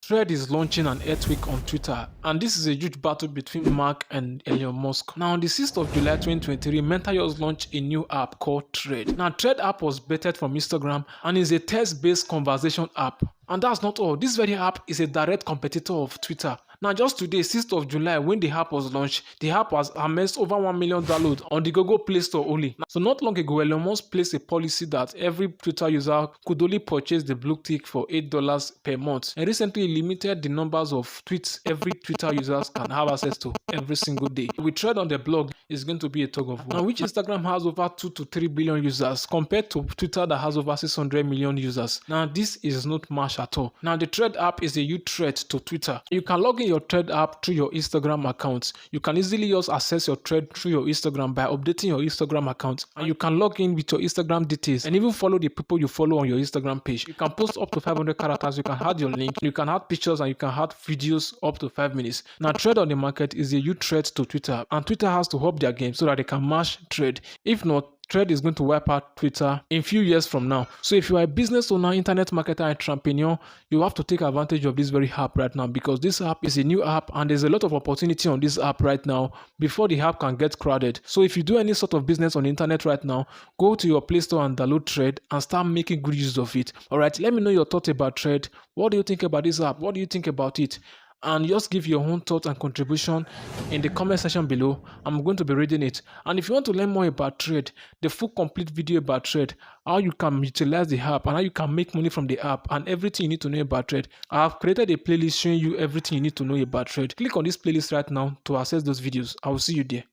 Thread is launching an earthquake on Twitter, and this is a huge battle between Mark and Elon Musk. Now, on the 6th of July 2023, Meta launched a new app called Thread. Now, Thread app was beta from Instagram and is a text-based conversation app. And that's not all. This very app is a direct competitor of Twitter. Now, just today, 6th of July, when the app was launched, the app has amassed over 1 million downloads on the Google Play Store only. So not long ago, Elon Musk placed a policy that every Twitter user could only purchase the blue tick for $8 per month. And recently limited the numbers of tweets every Twitter users can have access to every single day. With Thread on the blog, is going to be a tug of war. Now, which Instagram has over 2 to 3 billion users compared to Twitter that has over 600 million users. Now, this is not much at all. Now, the Thread app is a huge threat to Twitter. You can log in your Thread app through your Instagram account. You can easily just access your Thread through your Instagram by updating your Instagram account, and you can log in with your Instagram details and even follow the people you follow on your Instagram page. You can post up to 500 characters, you can add your link, you can add pictures, and you can add videos up to 5 minutes. Now, Thread on the market is a huge threat to Twitter, and Twitter has to up their game so that they can match Thread. If not, Thread is going to wipe out Twitter in few years from now. So if you are a business owner, internet marketer, entrepreneur, you have to take advantage of this very app right now, because this app is a new app and there's a lot of opportunity on this app right now before the app can get crowded. So if you do any sort of business on the internet right now, go to your Play Store and download Thread and start making good use of it. All right, let me know your thoughts about Thread. What do you think about this app? What do you think about it? And just give your own thoughts and contribution in the comment section below. I'm going to be reading it. And if you want to learn more about Thread, the full complete video about Thread, how you can utilize the app and how you can make money from the app and everything you need to know about Thread, I have created a playlist showing you everything you need to know about Thread. Click on this playlist right now to access those videos. I will see you there.